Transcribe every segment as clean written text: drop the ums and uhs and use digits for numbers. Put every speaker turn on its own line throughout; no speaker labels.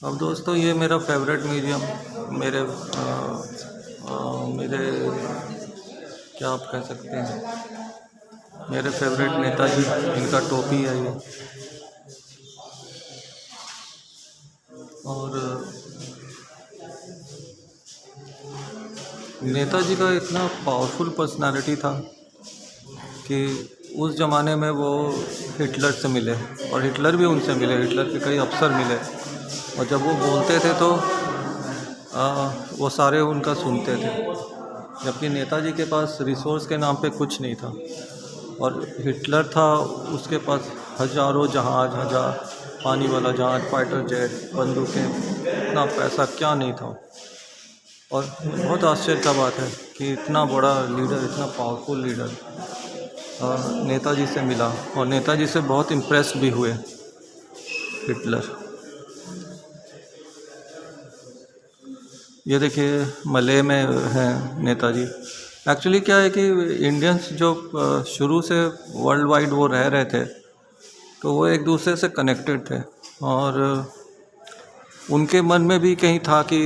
अब दोस्तों ये मेरा फेवरेट म्यूज़ियम मेरे मेरे क्या आप कह सकते हैं, मेरे फेवरेट नेताजी, इनका टोपी है ये। और नेताजी का इतना पावरफुल पर्सनालिटी था कि उस ज़माने में वो हिटलर से मिले और हिटलर भी उनसे मिले, हिटलर के कई अफसर मिले, और जब वो बोलते थे तो वो सारे उनका सुनते थे। जबकि नेताजी के पास रिसोर्स के नाम पे कुछ नहीं था, और हिटलर था, उसके पास हज़ारों जहाज़, पानी वाला जहाज़, फाइटर जेट, बंदूकें, इतना पैसा क्या नहीं था। और बहुत आश्चर्य का बात है कि इतना बड़ा लीडर, इतना पावरफुल लीडर नेताजी से मिला, और नेताजी से बहुत इम्प्रेस्ड भी हुए हिटलर। ये देखिए मले में है नेताजी। एक्चुअली क्या है कि इंडियंस जो शुरू से वर्ल्ड वाइड वो रह रहे थे, तो वो एक दूसरे से कनेक्टेड थे, और उनके मन में भी कहीं था कि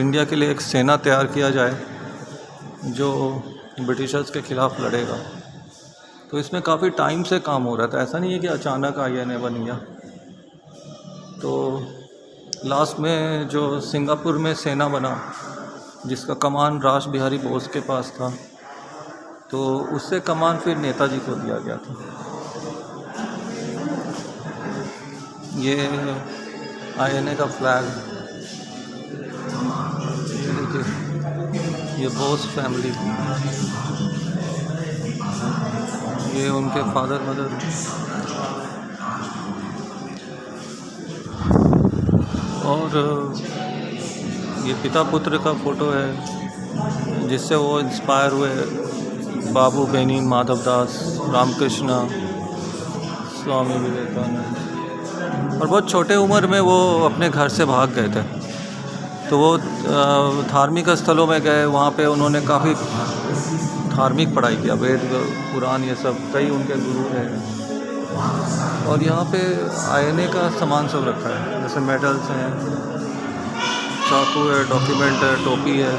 इंडिया के लिए एक सेना तैयार किया जाए जो ब्रिटिशर्स के ख़िलाफ़ लड़ेगा। तो इसमें काफ़ी टाइम से काम हो रहा था, ऐसा नहीं है कि अचानक INA बन गया। तो लास्ट में जो सिंगापुर में सेना बना, जिसका कमान रास बिहारी बोस के पास था, तो उससे कमान फिर नेताजी को दिया गया था। ये INA का फ्लैग, देखिए ये बोस फैमिली, ये उनके फादर मदर, और ये पिता पुत्र का फ़ोटो है जिससे वो इंस्पायर हुए, बाबू बेनी, माधवदास, रामकृष्ण, स्वामी विवेकानंद। और बहुत छोटे उम्र में वो अपने घर से भाग गए थे, तो वो धार्मिक स्थलों में गए, वहाँ पे उन्होंने काफ़ी धार्मिक पढ़ाई किया, वेद पुराण ये सब, कई उनके गुरु हैं। और यहाँ पे INA का सामान सब रखा है, जैसे मेडल्स हैं, चाकू है, डॉक्यूमेंट है, टोपी है।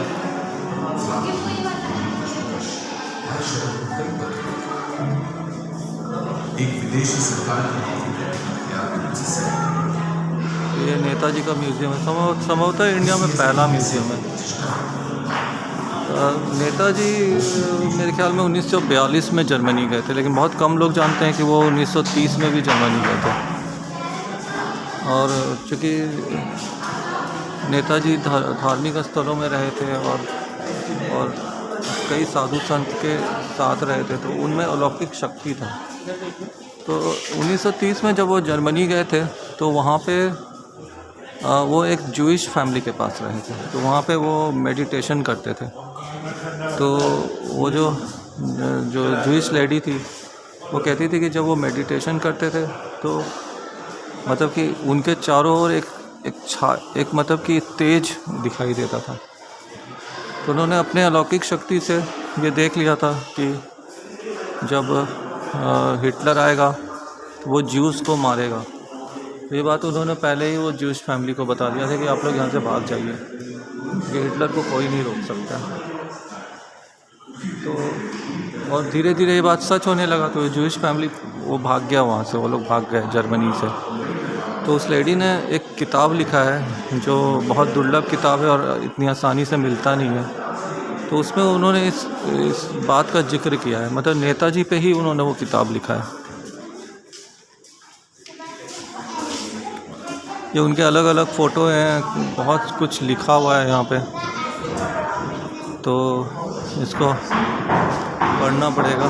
एक विदेशी सरकार, ये नेताजी का म्यूज़ियम है, संभवतः इंडिया में पहला म्यूज़ियम है। नेताजी मेरे ख्याल में 1942 में जर्मनी गए थे, लेकिन बहुत कम लोग जानते हैं कि वो 1930 में भी जर्मनी गए थे। और चूँकि नेताजी धार्मिक स्थलों में रहे थे और कई साधु संत के साथ रहे थे, तो उनमें अलौकिक शक्ति था। तो 1930 में जब वो जर्मनी गए थे, तो वहाँ पे वो एक जूइश फैमिली के पास रहे थे, तो वहाँ पे वो मेडिटेशन करते थे। तो वो जो जूइश लेडी थी, वो कहती थी कि जब वो मेडिटेशन करते थे तो मतलब कि उनके चारों ओर एक मतलब कि तेज दिखाई देता था। तो उन्होंने अपने अलौकिक शक्ति से ये देख लिया था कि जब हिटलर आएगा तो वो ज्यूस को मारेगा। तो ये बात उन्होंने पहले ही वो ज्यूस फैमिली को बता दिया था कि आप लोग यहाँ से भाग जाइए, कि हिटलर को कोई नहीं रोक सकता। तो और धीरे धीरे ये बात सच होने लगा, तो ज्यूस फैमिली वो भाग गया वहाँ से, वो लोग भाग गए जर्मनी से। तो उस लेडी ने एक किताब लिखा है जो बहुत दुर्लभ किताब है और इतनी आसानी से मिलता नहीं है। तो उसमें उन्होंने इस बात का जिक्र किया है, मतलब नेताजी पे ही उन्होंने वो किताब लिखा है। ये उनके अलग अलग फ़ोटो हैं, बहुत कुछ लिखा हुआ है यहाँ पे, तो इसको पढ़ना पड़ेगा।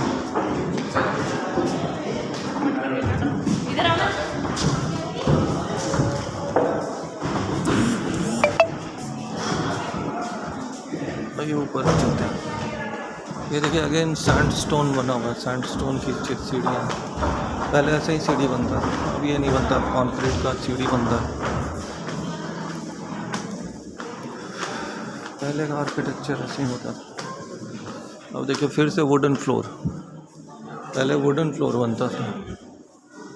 ये ऊपर चलते हैं। ये देखिए अगेन सैंडस्टोन बना हुआ है, सैंडस्टोन की सीढ़ियाँ। पहले ऐसे ही सीढ़ी बनता है, अब ये नहीं बनता, कॉन्क्रीट का सीढ़ी बनता है। पहले का आर्किटेक्चर ऐसे ही होता था। अब देखिए फिर से वुडन फ्लोर, पहले वुडन फ्लोर बनता था।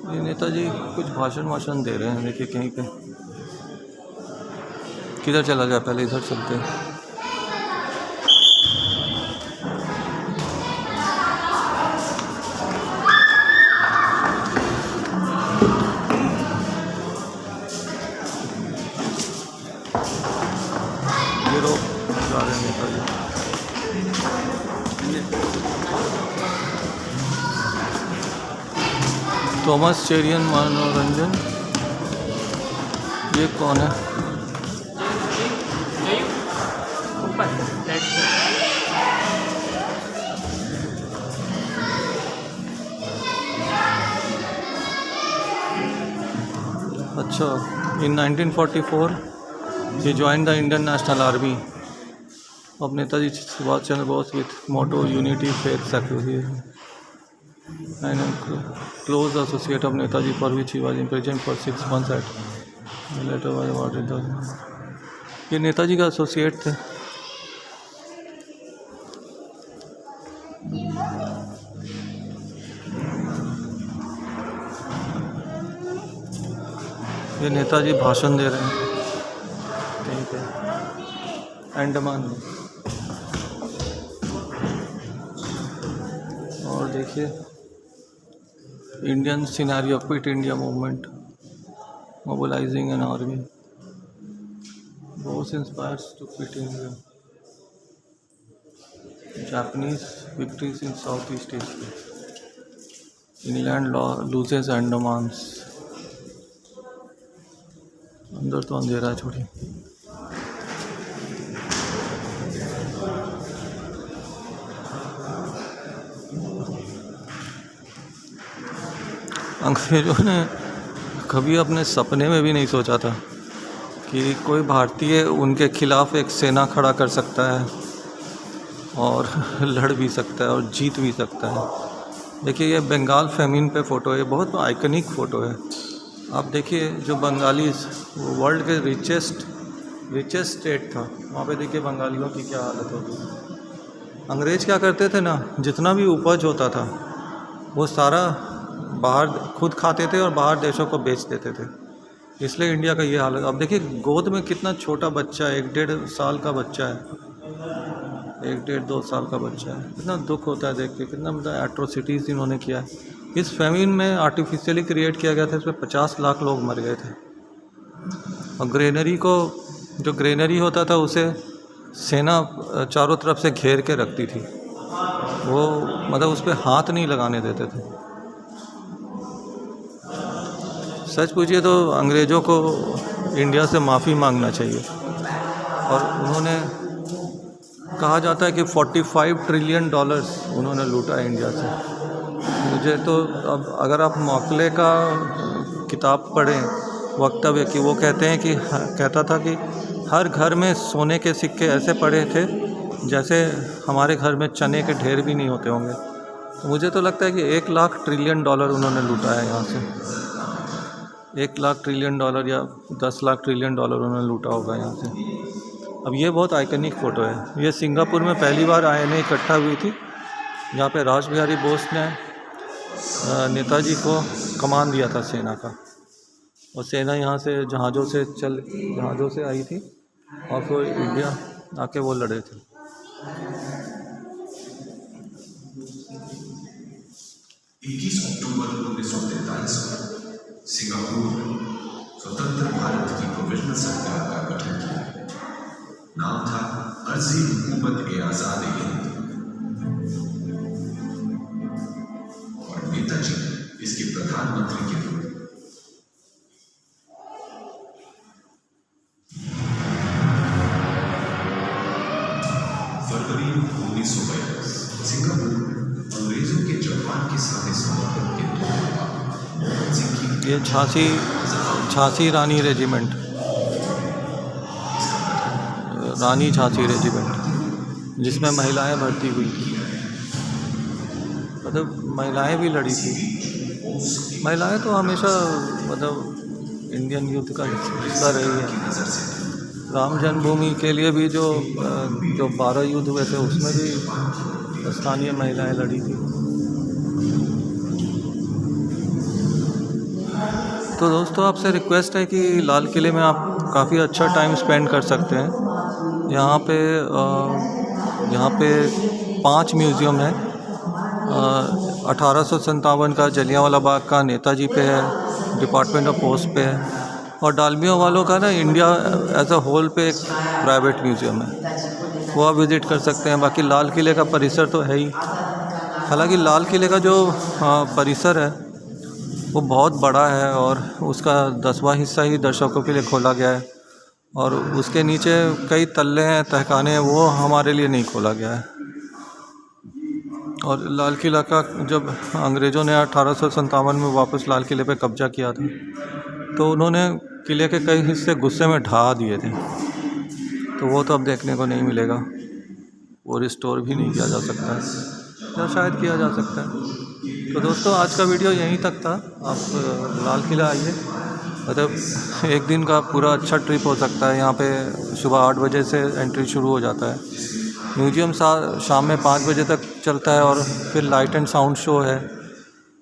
ये नेताजी कुछ भाषण दे रहे हैं, देखिए कहीं पे। किधर चला जाए, पहले इधर चलते हैं। ये लोग जा रहे हैं नेताजी। थॉमस चेरियन मनोरंजन, ये कौन है? अच्छा, इन 1944 he joined the Indian National Army of Netaji Subhash Chandra Bose with motto Unity, Faith, Sacrifice, and a close associate of Netaji, for which he was imprisoned for 6 months at later was awarded the। ये नेताजी का associate थे। ये नेताजी भाषण दे रहे हैं कहीं पे अंडमान में। और देखिए Indian scenario, quit India movement, mobilising an army, Bose inspires to quit India, Japanese victories in Southeast Asia, England loses Andamans। अंदर तो अंधेरा है छोड़ी। अंग्रेजों ने कभी अपने सपने में भी नहीं सोचा था कि कोई भारतीय उनके खिलाफ एक सेना खड़ा कर सकता है और लड़ भी सकता है और जीत भी सकता है। देखिए ये बंगाल फेमिन पे फ़ोटो है, बहुत आइकनिक फ़ोटो है। आप देखिए जो बंगाली वर्ल्ड के रिचेस्ट स्टेट था, वहाँ पे देखिए बंगालियों की क्या हालत होती। अंग्रेज़ क्या करते थे ना, जितना भी उपज होता था वो सारा बाहर खुद खाते थे और बाहर देशों को बेच देते थे। इसलिए इंडिया का ये हाल है। अब देखिए गोद में कितना छोटा बच्चा है, 1-1.5 साल का बच्चा है, 1-1.5-2 साल का बच्चा है। कितना दुख होता है देख के, कितना मतलब एट्रोसिटीज़ इन्होंने किया है। इस फेमिन में आर्टिफिशियली क्रिएट किया गया था, इसमें 50 लाख लोग मर गए थे। और ग्रेनरी को, जो ग्रेनरी होता था उसे सेना चारों तरफ से घेर के रखती थी, वो मतलब उस पर हाथ नहीं लगाने देते थे। सच पूछिए तो अंग्रेज़ों को इंडिया से माफ़ी मांगना चाहिए। और उन्होंने, कहा जाता है कि $45 ट्रिलियन उन्होंने लूटा है इंडिया से। मुझे तो अब अगर आप मौकले का किताब पढ़ें, वक्तव्य कि वो कहते हैं कि कहता था कि हर घर में सोने के सिक्के ऐसे पड़े थे जैसे हमारे घर में चने के ढेर भी नहीं होते होंगे। तो मुझे तो लगता है कि $1 लाख ट्रिलियन उन्होंने लूटा है यहाँ से। $1 लाख ट्रिलियन या 10 लाख ट्रिलियन उन्होंने लूटा होगा यहाँ से। अब ये बहुत आइकनिक फ़ोटो है। ये सिंगापुर में पहली बार आईएनए इकट्ठा हुई थी, जहाँ पे राज बिहारी बोस ने नेताजी को कमान दिया था सेना का। और सेना यहाँ से जहाज़ों से आई थी और फिर इंडिया आके वो लड़े थे।
21 अक्टूबर 1943 को सिंगापुर स्वतंत्र भारत की प्रोविजनल सरकार का गठन किया। नाम था अर्जी हुकूमत-ए-आज़ाद हिंद और नेताजी इसके प्रधानमंत्री के रूप में। फरवरी 1942 सिंगापुर अंग्रेजों के जापान के सामने समर्पण के
ये झांसी रानी रेजिमेंट, रानी झांसी रेजिमेंट, जिसमें महिलाएं भर्ती हुई थी। मतलब महिलाएं भी लड़ी थी। महिलाएं तो हमेशा मतलब इंडियन यूथ का हिस्सा रही है। राम जन्मभूमि के लिए भी जो 12 युद्ध हुए थे उसमें भी स्थानीय महिलाएं लड़ी थी। तो दोस्तों आपसे रिक्वेस्ट है कि लाल किले में आप काफ़ी अच्छा टाइम स्पेंड कर सकते हैं। यहाँ पे 5 म्यूज़ियम है। 1857 का जलियांवाला बाग का नेताजी पे है, डिपार्टमेंट ऑफ पोस्ट पे है, और डालमिया वालों का ना इंडिया एज अ होल पे एक प्राइवेट म्यूज़ियम है, वो आप विज़िट कर सकते हैं। बाकी लाल किले का परिसर तो है ही। हालांकि लाल किले का जो परिसर है वो बहुत बड़ा है और उसका 10वां हिस्सा ही दर्शकों के लिए खोला गया है, और उसके नीचे कई तल्ले हैं, तहखाने हैं, वो हमारे लिए नहीं खोला गया है। और लाल किला का जब अंग्रेज़ों ने 1857 में वापस लाल किले पे कब्जा किया था तो उन्होंने किले के कई हिस्से गुस्से में ढहा दिए थे, तो वो तो अब देखने को नहीं मिलेगा। वो रिस्टोर भी नहीं किया जा सकता है, या शायद किया जा सकता है। तो दोस्तों आज का वीडियो यहीं तक था। आप लाल किला आइए, मतलब एक दिन का पूरा अच्छा ट्रिप हो सकता है। यहाँ पे सुबह 8 बजे से एंट्री शुरू हो जाता है। म्यूज़ियम शाम में 5 बजे तक चलता है, और फिर लाइट एंड साउंड शो है।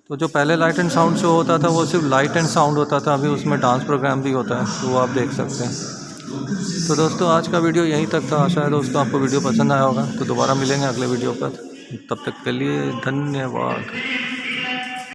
तो जो पहले लाइट एंड साउंड शो होता था वो सिर्फ लाइट एंड साउंड होता था, अभी उसमें डांस प्रोग्राम भी होता है, तो वो आप देख सकते हैं। तो दोस्तों आज का वीडियो यहीं तक था। आशा है दोस्तों आपको वीडियो पसंद आया होगा। तो दोबारा मिलेंगे अगले वीडियो पर, तब तक के लिए धन्यवाद।